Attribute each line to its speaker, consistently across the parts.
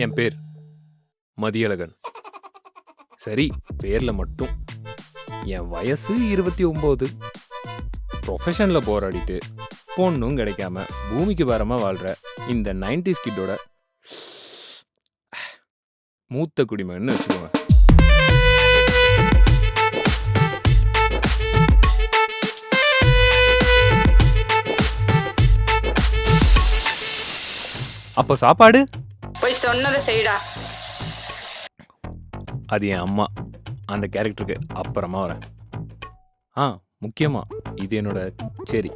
Speaker 1: என் பேர் மதியழகன். சரி, பேர்ல மட்டும். என் வயசு 29. ப்ரொஃபஷனில் போராடிட்டு பொண்ணும் கிடைக்காம பூமிக்கு பாரமா வாழ்ற இந்த 90s கிட்டோட மூத்த குடிமகன்னு வச்சுக்கோங்க. அப்போ சாப்பாடு
Speaker 2: போய் சொன்னதை செய்டா.
Speaker 1: அது என் அம்மா. அந்த கேரக்டருக்கு அப்புறமா வரேன். முக்கியமா இது என்னோட சரி.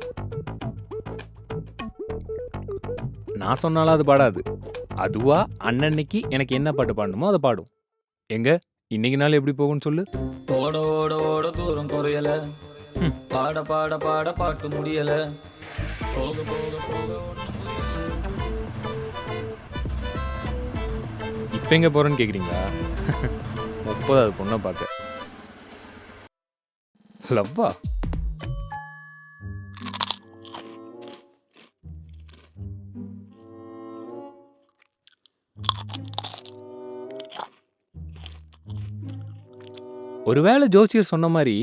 Speaker 1: நான் சொன்னாலும் அது பாடாது. அதுவா அன்னன்னைக்கு எனக்கு என்ன பாட்டு பாடணுமோ அதை பாடும். எங்க இன்னைக்கு நாள் எப்படி போகும்னு சொல்லு.
Speaker 3: ஓட ஓட ஓட தூரம் குறையல, பாட பாட பாட பாட்டு முடியல, போக போக போக.
Speaker 1: இப்போ எங்க போறேன்னு கேக்குறீங்களா? 30வது பொண்ணை பார்க்க. லவ்வா? ஒருவேளை ஜோசியர் சொன்ன மாதிரி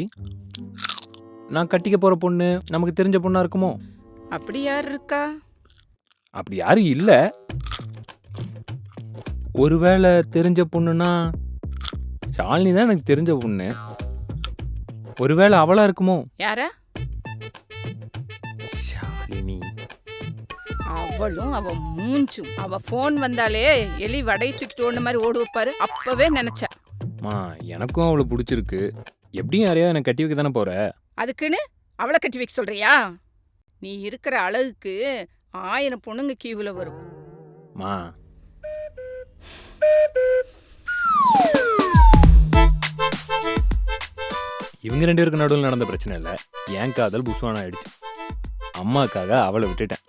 Speaker 1: நான் கட்டிக்க போற பொண்ணு நமக்கு தெரிஞ்ச பொண்ணா இருக்குமோ?
Speaker 2: அப்படி யார் இருக்கா?
Speaker 1: அப்படி யாரும் இல்ல. ஒருவேளை தெரிஞ்ச பொண்ணுனா ஷாலினி தான் எனக்கு தெரிஞ்ச பொண்ணு. ஒருவேளை அவளா இருக்குமோ?
Speaker 2: யார?
Speaker 1: ஷாலினி.
Speaker 2: அவளும் அவ மூஞ்சும். அவ போன் வந்தாலே எலி வடை தூக்கிட்டு ஓடுன மாதிரி ஓடு வைப்பாரு. அப்பவே நினைச்சேன்.
Speaker 1: எனக்கும் அவளை பிடிச்சிருக்கு. எப்படியும் யாரையா எனக்கு கட்டி வைக்க தானே போற.
Speaker 2: அதுக்குன்னு அவளை கட்டி வைக்க சொல்றியா? நீ இருக்கிற அழகுக்கு 1000 பொண்ணுங்க கீவுல வரும்.
Speaker 1: மா, இவங்க 2 பேருக்கு நடுவில் நடந்த பிரச்சனை இல்லை. என் காதல் புஸ்வானா ஆயிடுச்சு. அம்மாக்காக அவளை விட்டுட்டேன்.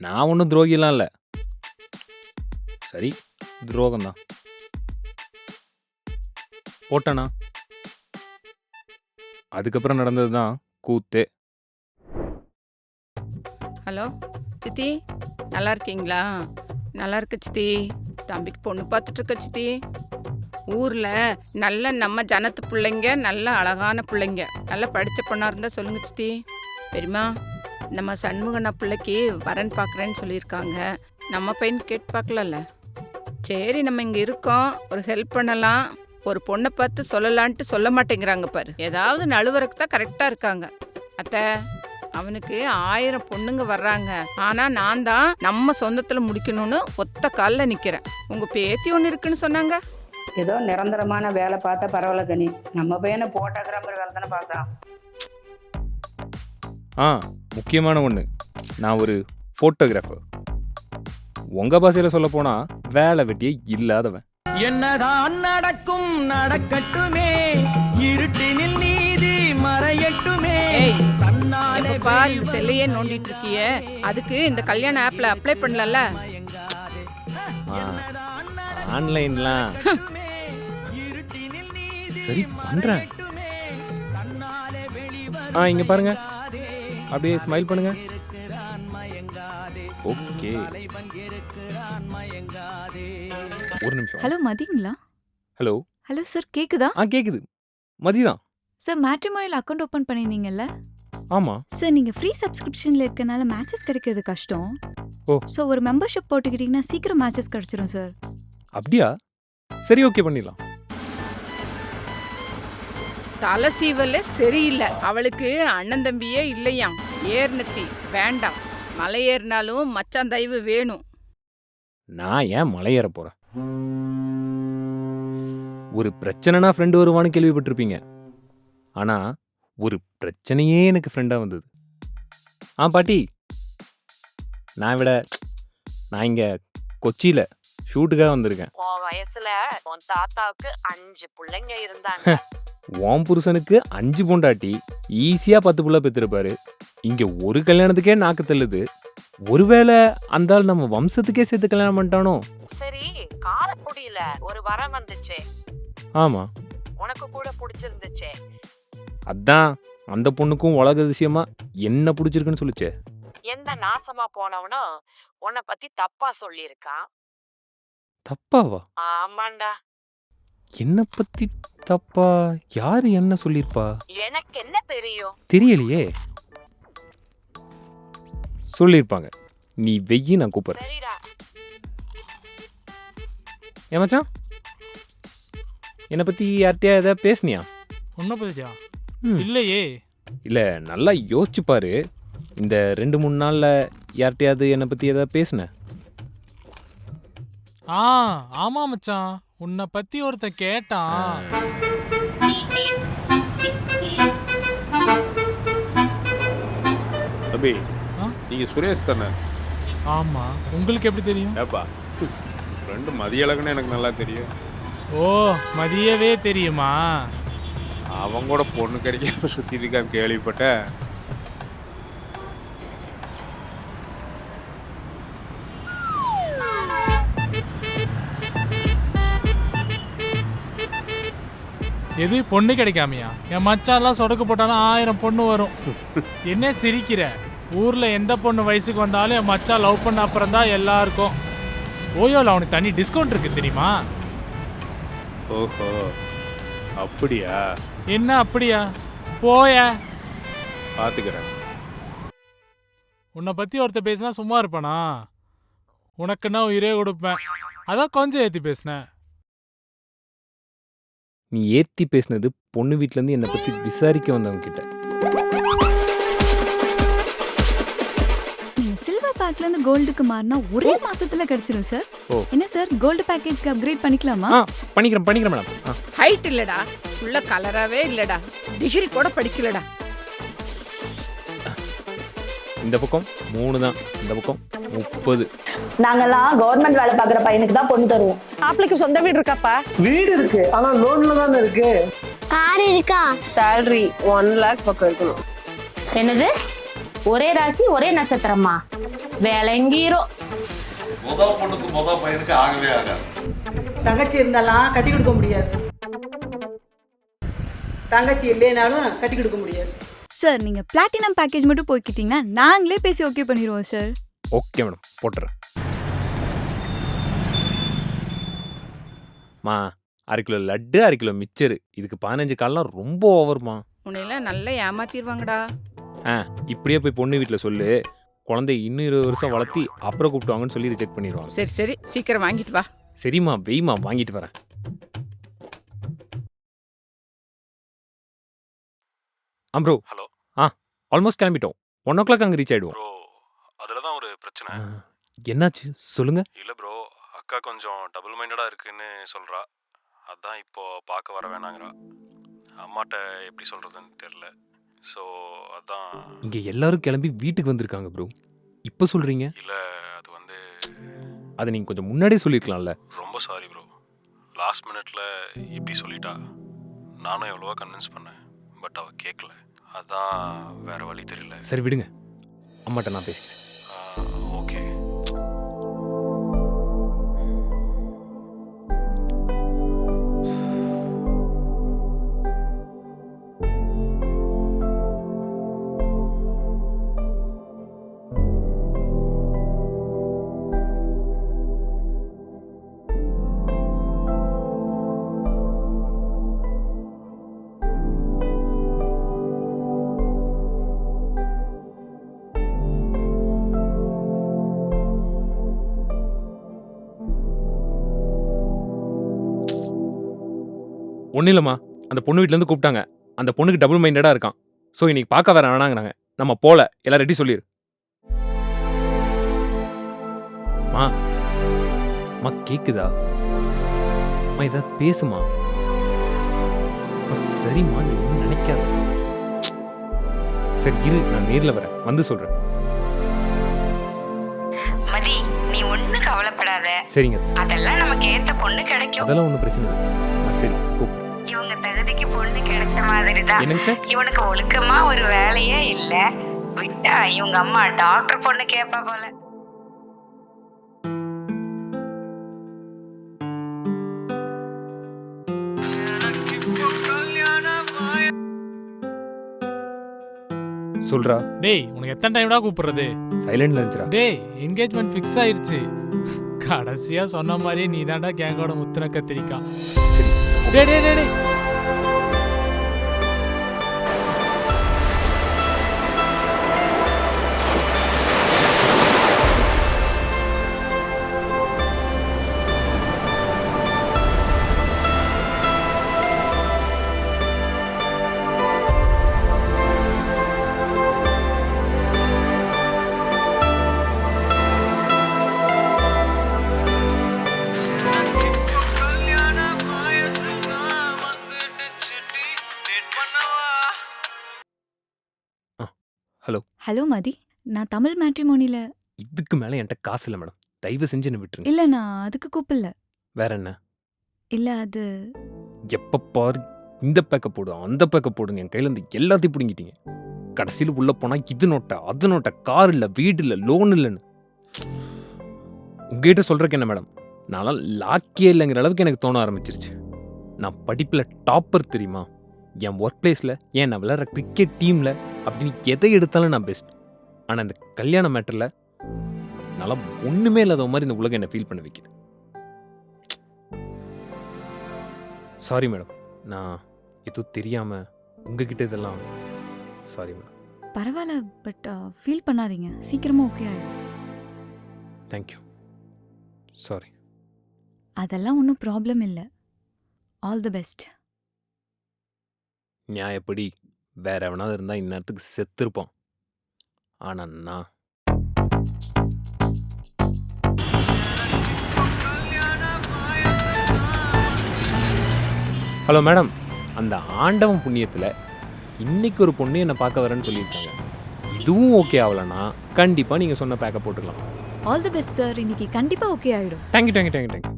Speaker 1: நான் ஒன்றும் துரோகிலாம் இல்லை. சரி, துரோகம்தான். போட்டேனா? அதுக்கப்புறம் நடந்தது தான் கூத்தே.
Speaker 2: ஹலோ சித்தி, நல்லா இருக்கீங்களா? நல்லா இருக்க சித்தி. தம்பிக்கு பொண்ணு பார்த்துட்டு இருக்க சித்தி. ஊர்ல நல்ல நம்ம ஜனத்து பிள்ளைங்க, நல்ல அழகான பிள்ளைங்க, நல்லா படித்த பொண்ணா இருந்தா சொல்லுங்க சித்தி. பெரியமா, நம்ம சண்முகண்ணா பிள்ளைக்கு வரன் பார்க்குறேன்னு சொல்லியிருக்காங்க. நம்ம பையன் கேட்டு பார்க்கலல்ல. சரி, நம்ம இங்கே இருக்கோம், ஒரு ஹெல்ப் பண்ணலாம். ஒரு பொண்ணை பார்த்து சொல்லலான்ட்டு சொல்ல மாட்டேங்கிறாங்க பாரு. ஏதாவது நழுவறக்கு தான் கரெக்டாக இருக்காங்க. அத்தை, அவனுக்கு 1000 பொண்ணுங்க வர்றாங்க. ஆனால் நான் தான் நம்ம சொந்தத்தில் முடிக்கணும்னு ஒத்த காலில் நிற்கிறேன். உங்கள் பேத்தி ஒன்று இருக்குன்னு சொன்னாங்க.
Speaker 4: ஏதோ நிரந்தரமான வேலை பார்த்தா பரவாயில்ல கனி. நம்ம பையனை போட்டோகிராஃபர் வேலை தானே பார்க்குறான்.
Speaker 1: முக்கியமான ஒன்று, நான் ஒரு ஃபோட்டோகிராஃபர். உங்கள் பாஷையில் சொல்ல போனால் வேலை வெட்டியே இல்லாதவன்.
Speaker 3: என்னதான் நடக்கும் நடக்கட்டுமே, இருட்டினில் நீதி மறையட்டுமே.
Speaker 2: பார், இந்த செல்லையே நோண்டிட்டு இருக்கிய, அதுக்கு இந்த கல்யாண ஆப்ல அப்ளை பண்ணல.
Speaker 1: ஆன்லைன்லாம் சரி பண்றேன். இங்க பாருங்க, அப்படியே ஸ்மைல் பண்ணுங்க. ஓகே, ஒரு நிமிஷம்.
Speaker 5: ஹலோ, மதிங்களா?
Speaker 1: ஹலோ.
Speaker 5: ஹலோ சார், கேக்குதா?
Speaker 1: கேக்குது. மதிதான்
Speaker 5: சார். மேட்ரிமோனியல் அக்கவுண்ட் ஓபன் பண்ணிருந்தீங்கல்ல?
Speaker 1: ஆமா
Speaker 5: சார். நீங்க ஃப்ரீ சப்ஸ்கிரிப்ஷன்ல இருக்கனால மேட்சஸ் கிடைக்கிறது கஷ்டம். சோ ஒரு மெம்பர்ஷிப் போட்டுக்கிட்டீங்கன்னா சீக்கிரம் மேட்சஸ் கிடைச்சிரும் சார்.
Speaker 1: அப்படியா? சரி, ஓகே, பண்ணிடலாம்.
Speaker 2: தலை சீவல்ல சரியில்லை. அவளுக்கு அண்ணன் தம்பியே இல்லையாம். ஏர்னத்தி வேண்டாம். மலை ஏறினாலும் மச்சான் தயவு வேணும்.
Speaker 1: நான் ஏன் மலை ஏற போறேன்? ஒரு பிரச்சனைனா ஃப்ரெண்டு வருவான்னு கேள்விப்பட்டிருப்பீங்க. ஆனா ஒரு பிரச்சனையே எனக்கு ஃப்ரெண்டா வந்தது. பாட்டி, நான் இங்க கொச்சியில ஷூட்டுக்காக வந்திருக்கேன்.
Speaker 6: உன் வயசுல உன் தாத்தாவுக்கு 5 பிள்ளைங்க இருந்தாங்க.
Speaker 1: உன் புருஷனுக்கு 5 பொண்டாட்டி, ஈஸியா 10 புள்ள பெற்றிருப்பாரு. இங்க ஒரு கல்யாணத்துக்கே நாக்கு தள்ளுது. ஒருவேளை அந்த ஆள் நம்ம வம்சத்துக்கே சேர்த்து கல்யாணம் பண்ணிட்டானோ?
Speaker 6: சரி, காரக்குடியில ஒரு வரம் வந்துச்சு.
Speaker 1: ஆமா.
Speaker 6: உனக்கு கூட பிடிச்சிருந்துச்சே.
Speaker 1: அதான் அந்த பொண்ணுக்கும் உலக அதிசயமா என்ன பிடிச்சிருக்குன்னு சொல்லுச்சே.
Speaker 6: எந்த நாசமா போனவனும் உன்னை பத்தி தப்பா சொல்லியிருக்கான்.
Speaker 1: தப்பாவா?
Speaker 6: ஆமாண்டா.
Speaker 1: என்ன பத்தி தப்பா? யாரு என்ன சொல்லியிருப்பா?
Speaker 6: எனக்கு என்ன தெரியும்?
Speaker 1: தெரியலையே. சொல்லியிருப்பாங்க. நீ வெய்யி, நான் கூப்பிடுறேன்.
Speaker 6: சரிடா.
Speaker 1: ஏன் மச்சான், என்னை பத்தி யார்கிட்டயா ஏதாவது பேசுனியா?
Speaker 7: உன்ன பத்தியா?
Speaker 1: ம்.
Speaker 7: இல்லையே.
Speaker 1: இல்ல, நல்லா யோசிச்சு பாரு. இந்த 2-3 நாள்ல யார்கிட்டயாவது என்னை பத்தி ஏதாவது பேசுன?
Speaker 7: ஆமா மச்சான், உன்னை பத்தி ஒருத்தன் கேட்டான்.
Speaker 8: தம்பி,
Speaker 7: ஆ?
Speaker 8: நீங்க சுரேஷ் தானே?
Speaker 7: ஆமா, உங்களுக்கு எப்படி தெரியும்?
Speaker 8: ஏப்பா, ஃப்ரெண்டு மதியழகன்னு எனக்கு நல்லா தெரியும்.
Speaker 7: ஓ, மதியவே தெரியுமா?
Speaker 8: அவன் கூட பொண்ணு கிடைக்காம சுத்தி இருக்கான்னு கேள்விப்பட்டேன்.
Speaker 7: எது பொண்ணு கிடைக்காமையா? என் மச்சான்லாம் சொடக்கு போட்டாலும் 1000 பொண்ணு வரும். என்ன சிரிக்கிற? ஊர்ல எந்த பொண்ணு வயசுக்கு வந்தாலும் என் மச்சான் லவ் பண்ண அப்புறம் தான் எல்லாருக்கும். ஓயோல அவனுக்கு தனி டிஸ்கவுண்ட் இருக்கு தெரியுமா?
Speaker 8: ஓஹோ, அப்படியா?
Speaker 7: என்ன அப்படியா? போய
Speaker 8: பாத்துக்கிறேன்.
Speaker 7: உன்னை பத்தி ஒருத்த பேசினா சும்மா இருப்பானா? உனக்குன்னா உயிரே கொடுப்பேன். அதான் கொஞ்சம் ஏத்தி பேசினேன்.
Speaker 1: நீ ஏத்தி பேசினது பொண்ணு வீட்ல இருந்து என்னை பத்தி விசாரிக்க வந்தவங்க கிட்ட.
Speaker 5: நீங்க சில்வர் பேக்ல இருந்து கோல்டுக்கு மாறினா ஒரே மாசத்துல கிடைச்சிரும் சார்.
Speaker 1: ஓ.
Speaker 5: என்ன சார், கோல்டு பேக்கேஜ்க்கு அப்கிரேட் பண்ணிக்கலாமா?
Speaker 1: பண்ணிக்கிறேன் மேடம்.
Speaker 2: ஹைட் இல்லடா, உள்ள கலராவே இல்லடா, டிகிரி கூட படிக்கலடா.
Speaker 1: இந்த பக்கம் 3 தான், இந்த பக்கம் 30.
Speaker 9: நாங்கெல்லாம் கவர்மெண்ட் வேலை பாக்குற பையனுக்கு தான் பொண்ணு தருவோம். மாப்பிளைக்கு சொந்த வீடு இருக்காப்பா?
Speaker 10: வீடு இருக்கு, ஆனா லோன்ல தானே இருக்கு.
Speaker 9: கார் இருக்கா?
Speaker 11: salary 1 lakh பக்கம் இருக்கணும்.
Speaker 9: என்னது, ஒரே ராசி ஒரே நட்சத்திரமா? வேலைங்கீரோ.
Speaker 12: முதல் பொண்ணுக்கு முதல் பையனுக்கு ஆகவே ஆகாது.
Speaker 11: தங்கச்சி இருந்தாலும் கட்டி கொடுக்க முடியாது. தங்கச்சி இல்லைனாலும் கட்டி கொடுக்க முடியாது.
Speaker 5: சார், நீங்க பிளாட்டினம் பேக்கேஜ் மட்டும் போய்க்கிட்டீங்கன்னா நாங்களே பேசி ஓகே பண்ணிடுவோம் சார்.
Speaker 1: ஓகே மேடம், போட்டுறேன். மா, 1/2 கிலோ லட்டு, 1/2 கிலோ மிச்சரு, இதுக்கு 15 கால்லாம் ரொம்ப ஓவர்மா.
Speaker 2: உன்னையெல்லாம் நல்லா ஏமாத்திடுவாங்கடா.
Speaker 1: இப்படியே போய் பொண்ணு வீட்டில் சொல்லு. குழந்தை இன்னும் 20 வருஷம் வளர்த்தி அப்புறம் கூப்பிட்டுவாங்கன்னு சொல்லி ரிஜெக்ட் பண்ணிடுவாங்க.
Speaker 2: சரி சீக்கிரம் வாங்கிட்டு வா.
Speaker 1: சரிம்மா, வெய்மா, வாங்கிட்டு வரேன். ப்ரோ.
Speaker 8: ஹலோ.
Speaker 1: ஆல்மோஸ்ட் கிளம்பிட்டோம். 1 o'clock அங்கே ரீச் ஆயிடுவோம்.
Speaker 8: ப்ரோ, அதில் தான் ஒரு பிரச்சனை.
Speaker 1: என்னாச்சு சொல்லுங்க.
Speaker 8: இல்லை ப்ரோ, அக்கா கொஞ்சம் டபுள் மைண்டடாக இருக்குன்னு சொல்கிறா. அதான் இப்போ பார்க்க வர வேணாங்கிறா. அம்மாட்ட எப்படி சொல்கிறதுன்னு தெரில. ஸோ அதான்.
Speaker 1: இங்கே எல்லாரும் கிளம்பி வீட்டுக்கு வந்திருக்காங்க ப்ரோ. இப்போ சொல்கிறீங்க?
Speaker 8: இல்லை, அது வந்து
Speaker 1: அதை நீங்கள் கொஞ்சம் முன்னாடியே சொல்லியிருக்கலாம்ல.
Speaker 8: ரொம்ப சாரி ப்ரோ. லாஸ்ட் மினிட்ல இப்படி சொல்லிட்டா. நானும் எவ்வளவோ கன்வின்ஸ் பண்ணேன், பட் அவள் கேட்கல. அதான் வேற வழி தெரியல.
Speaker 1: சரி விடுங்க, அம்மாட்ட நான் பேசுகிறேன்.
Speaker 8: ஓகே.
Speaker 1: ஒன்றும் இல்லைம்மா, அந்த பொண்ணு வீட்டிலேருந்து கூப்பிட்டாங்க. அந்த பொண்ணுக்கு டபுள் மைண்டடாக இருக்கான். ஸோ இன்னைக்கு பார்க்க வர வேணாங்கிறாங்க. நம்ம போல, எல்லாம் ரெடி சொல்லிடு. மா கேக்குதா? ஏதாவது பேசுமா? சரிம்மா, நீ ஒன்றும் நினைக்காத. சரி இரு, நான் நேரில் வரேன், வந்து சொல்கிறேன்.
Speaker 4: மதி, நீ ஒன்றும் கவலைப்படாத.
Speaker 1: சரிங்க.
Speaker 4: அதெல்லாம் நமக்கு ஏத்த பொண்ணு கிடைக்கும்.
Speaker 1: அதெல்லாம் ஒன்றும் பிரச்சனை இல்லை. சரி கூப்பிட்டு.
Speaker 4: இவங்க தகுதிக்கு பொண்ணு கிடைச்ச மாதிரி தான். இவனுக்கு ஒழுக்கமா ஒரு வேலையே இல்ல. விட்டா இவங்க அம்மா டாக்டர் பொண்ணு கேப்பா போல.
Speaker 1: சொல்றா.
Speaker 7: டேய் உனக்கு எத்தனை டைம்டா கூப்பிடுறது?
Speaker 1: சைலண்ட்ல இருந்துடா.
Speaker 7: டேய் என்கேஜ்மெண்ட் ஃபிக்ஸ் ஆயிருச்சு. கடைசியா சொன்ன மாதிரியே நீ தான்டா கேங்கோட முத்தின கத்திரிக்கா. டேய் டேய் டேய்
Speaker 1: ஹலோ.
Speaker 5: ஹலோ மதி, நான் தமிழ் மேட்ரிமோனில.
Speaker 1: இதுக்கு மேல என்கிட்ட காசு இல்லை மேடம். தயவு செஞ்சு என்ன விட்டுருங்க.
Speaker 5: இல்ல நான் அதுக்கு கூப்பிடல.
Speaker 1: வேற என்ன?
Speaker 5: இல்ல அது
Speaker 1: எப்ப பாரு இந்த பேக்க போடு அந்த பேக்க போடுன்னு என் கையில இருந்து எல்லாத்தையும் பிடுங்கிட்டீங்க. கடைசியில் உள்ள போனா இது நோட்டா அது நோட்டா, கார் இல்லை வீடு இல்லை லோன் இல்லைன்னு. உங்ககிட்ட சொல்றதுக்கு என்ன மேடம், நான்லாம் லாக்கியே இல்லைங்கிற அளவுக்கு எனக்கு தோண ஆரம்பிச்சிருச்சு. நான் படிப்பில் டாப்பர் தெரியுமா, என் ஒர்க் பிளேஸில், ஏன் நான் விளையாடுற கிரிக்கெட் டீமில் அப்படின்னு எதை எடுத்தாலும் நான் பெஸ்ட். ஆனால் இந்த கல்யாண மேட்டரில் நல்லா ஒன்றுமே இல்லாத மாதிரி இந்த உலகம் என்னை ஃபீல் பண்ண வைக்குது. சாரி மேடம், நான் எதுவும் தெரியாமல் உங்ககிட்ட இதெல்லாம். Sorry madam.
Speaker 5: பரவாயில்ல, பட் ஃபீல் பண்ணாதீங்க, சீக்கிரமா ஓகே ஆயிடும்.
Speaker 1: தேங்க்யூ. சாரி.
Speaker 5: அதெல்லாம் ஒன்றும் ப்ராப்ளம் இல்லை. All the best.
Speaker 1: நியாயப்படி வேற எவனாவது இருந்தால் இந்நேரத்துக்கு செத்துருப்பான். ஆனால் நான் ஹலோ மேடம், அந்த ஆண்டவன் புண்ணியத்தில் இன்னைக்கு ஒரு பொண்ணு என்னை பார்க்க வரேன்னு சொல்லியிருக்காங்க. இதுவும் ஓகே ஆகலன்னா கண்டிப்பாக நீங்கள் சொன்ன பேக்கை போட்டுக்கலாம்.
Speaker 5: ஆல் தி பெஸ்ட் சார், இன்னைக்கு கண்டிப்பா ஓகே ஆயிடும்.
Speaker 1: Thank you thank you thank you thank you.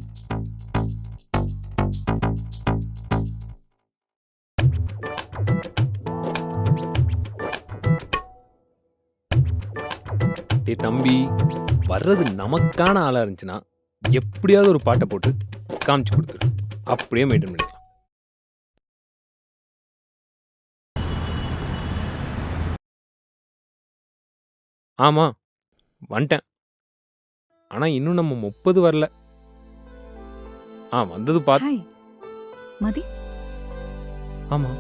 Speaker 1: டே தம்பி, வர்றது நமக்கான ஆளாக இருந்துச்சுன்னா எப்படியாவது ஒரு பாட்டை போட்டு காமிச்சு கொடுத்துரு, அப்படியே மெயின்டைன் பண்ணிக்கலாம். ஆமாம் வந்துட்டேன். ஆனால் இன்னும் நம்ம 30 வரல. வந்தது பார்த்து.
Speaker 5: ஹாய் மதி.
Speaker 1: ஆமாம்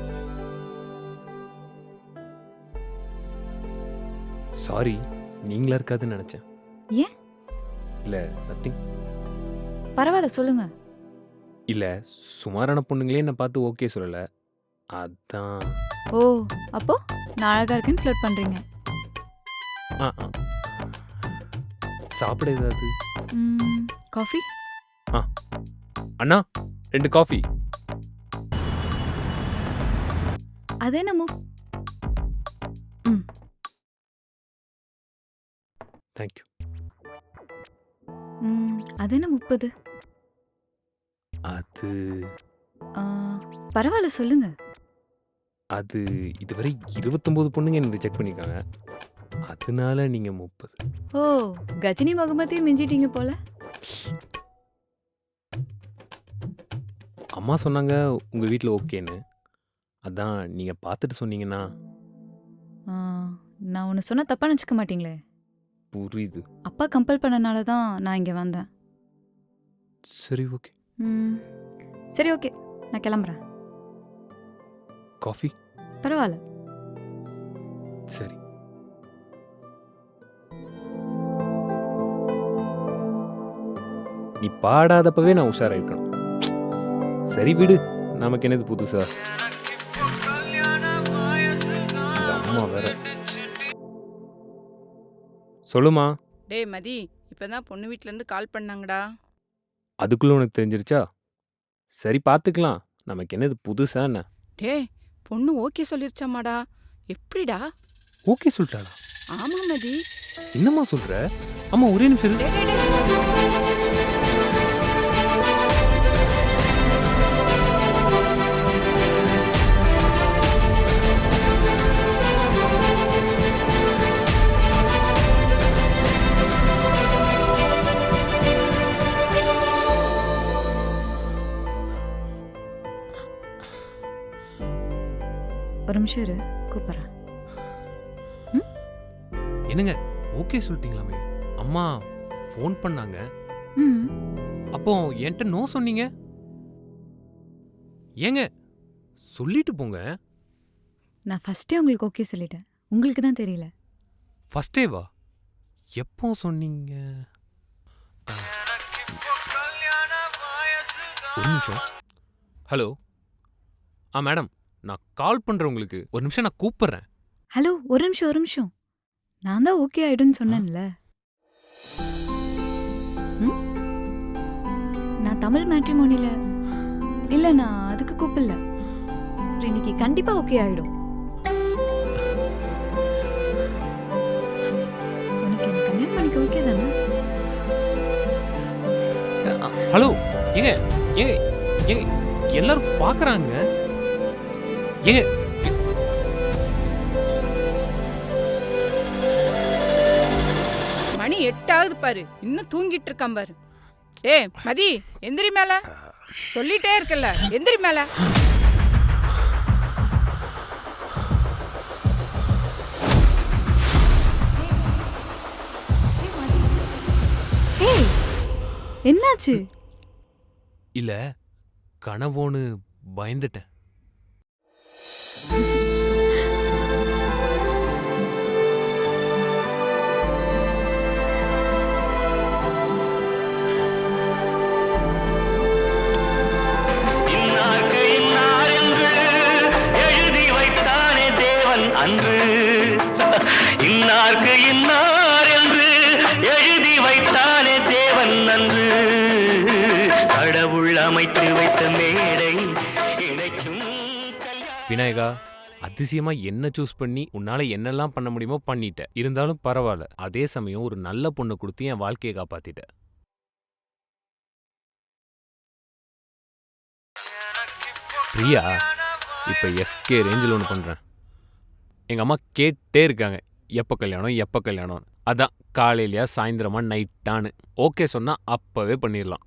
Speaker 1: சாரி, நீங்களா இருக்காதுன்னு நினச்சேன்.
Speaker 5: ஏன்?
Speaker 1: இல்லை நத்திங்.
Speaker 5: பரவாயில்ல சொல்லுங்க.
Speaker 1: இல்லை, சுமாரான பொண்ணுங்களே என்னை பார்த்து ஓகே சொல்லலை, அதான்.
Speaker 5: ஓ, அப்போ நான் அழகா இருக்கேன்னு ஃப்ளர்ட் பண்றீங்க.
Speaker 1: சாப்பிட ஏதாவது?
Speaker 5: காஃபி?
Speaker 1: அண்ணா 2 காஃபி.
Speaker 5: அதே நம்ம.
Speaker 1: தேங்க்யூ.
Speaker 5: அது என்ன 30?
Speaker 1: அது
Speaker 5: பரவாயில்ல சொல்லுங்க.
Speaker 1: அது இதுவரை 29 பொண்ணுங்க என்ன செக் பண்ணியிருக்காங்க, அதனால நீங்க 30.
Speaker 5: ஓ, கஜினி முகமதே மிஞ்சிட்டீங்க போல.
Speaker 1: அம்மா சொன்னாங்க உங்க வீட்டில் ஓகேன்னு, அதான் நீங்க பார்த்துட்டு சொன்னீங்கன்னா.
Speaker 5: நான் ஒன்று சொன்னால் தப்பாக நினச்சிக்க மாட்டீங்களே?
Speaker 1: புரியுது.
Speaker 5: அப்பா கம்பல் பண்ணனால தான் நான் இங்கே வந்தேன்.
Speaker 1: சரி ஓகே.
Speaker 5: சரி ஓகே, நான் கிளம்புறேன்.
Speaker 1: காஃபி?
Speaker 5: பரவாயில்ல.
Speaker 1: சரி. நீ பாடாதப்பவே நான் உஷாராயிருக்கணும். சரி விடு, நமக்கு என்னது புதுசா. அம்மா வேற. சொல்லுமா.
Speaker 2: டேய் மதி, இப்பதான் பொண்ணு வீட்டிலேருந்து கால் பண்ணாங்கடா.
Speaker 1: அதுக்குள்ள உனக்கு தெரிஞ்சிருச்சா? சரி பார்த்துக்கலாம், நமக்கு என்னது புதுசா என்ன.
Speaker 2: டேய், பொண்ணு ஓகே சொல்லிருச்சாமாடா. எப்படிடா?
Speaker 1: ஓகே சொல்லிட்டாளா?
Speaker 2: ஆமா மதி.
Speaker 1: என்னம்மா சொல்ற? அம்மா ஒரே நிமிஷம் இரு.
Speaker 5: ஒரு நிமிஷம் இரு, கூப்பிட்றேன்.
Speaker 1: என்னங்க ஓகே சொல்லிட்டீங்களாமே? அம்மா ஃபோன் பண்ணாங்க.
Speaker 5: ம்
Speaker 1: அப்போ என்கிட்ட நோ சொன்னீங்க. ஏங்க சொல்லிட்டு போங்க.
Speaker 5: நான் ஃபர்ஸ்டே உங்களுக்கு ஓகே சொல்லிட்டேன். உங்களுக்கு தான் தெரியல.
Speaker 1: ஃபர்ஸ்ட் டேவா? எப்போ சொன்னீங்க? ஒரு நிமிஷம். ஹலோ. மேடம், நான் கால் பண்றேன் உங்களுக்கு. ஒரு நிமிஷம் நான் கூப்பிடுறேன்.
Speaker 5: ஹலோ ஒரு நிமிஷம். நான் தான் ஓகே ஆயிடுன்னு சொன்னேன்ல. ம்? நான் தமிழ் மேட்ரிமோனில இல்ல, நான் அதுக்கு கூப்பிடல. இன்னைக்கு கண்டிப்பா ஓகே ஆயிடும். உனக்கு என்ன கல்யாணம் பண்ணிக்க ஓகே தானே?
Speaker 1: ஹலோ. ஏங்க ஏங்க ஏங்க எல்லாரும் பார்க்கறாங்க. ஏங்க
Speaker 2: மணி 8 ஆகுது பாரு, இன்னும் தூங்கிட்டு இருக்கான் பாரு. மதி, எந்திரி மேல. சொல்லிட்டே இருக்கல, எந்திரி மேல.
Speaker 5: ஏய் என்னாச்சு?
Speaker 1: இல்ல, கனவோன்னு பயந்துட்டேன்.
Speaker 13: இன்னார்க்கு இன்னார் என்று எழுதி வைத்தானே தேவன் நன்று. கடவுள் அமைத்து வைத்த மேடை இணைக்கும்.
Speaker 1: விநாயகா, அதிசயமா என்ன சூஸ் பண்ணி உன்னால என்னெல்லாம் பண்ண முடியுமோ பண்ணிட்ட. இருந்தாலும் பரவாயில்ல. அதே சமயம் ஒரு நல்ல பொண்ணு கொடுத்து என் வாழ்க்கையை காப்பாத்திட்ட. பிரியா, இப்ப எஸ்கே ரேஞ்சில் ஒன்று பண்றேன். எங்க அம்மா கேட்டே இருக்காங்க, எப்ப கல்யாணம். அதான் காலையிலயா சாயந்தரமா நைட்டான்னு ஓகே சொன்னா அப்பவே பண்ணிடலாம்.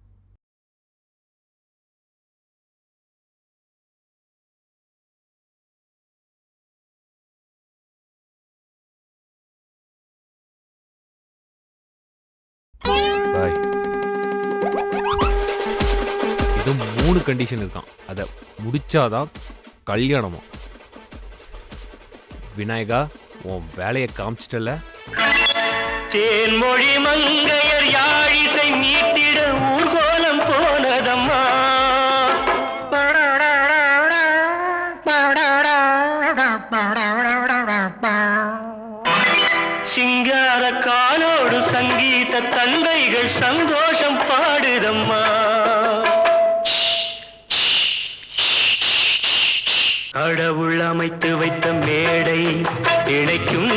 Speaker 1: பாய். இது 3 கண்டிஷன் இருக்கான். அதை முடிச்சாதான் கல்யாணமா. விநாயகா, உன் வேலையை காமிச்சிட்டல.
Speaker 13: தேன்மொழி மங்கையர் யாழிசை மீட்டிட ஊர்கோலம் போனதம்மா. சிங்கார காலோடு சங்கீத தந்தைகள் சந்தோஷம் பாடுதம்மா. கடவுள் அமைத்து வைத்த மேடை இணைக்கும்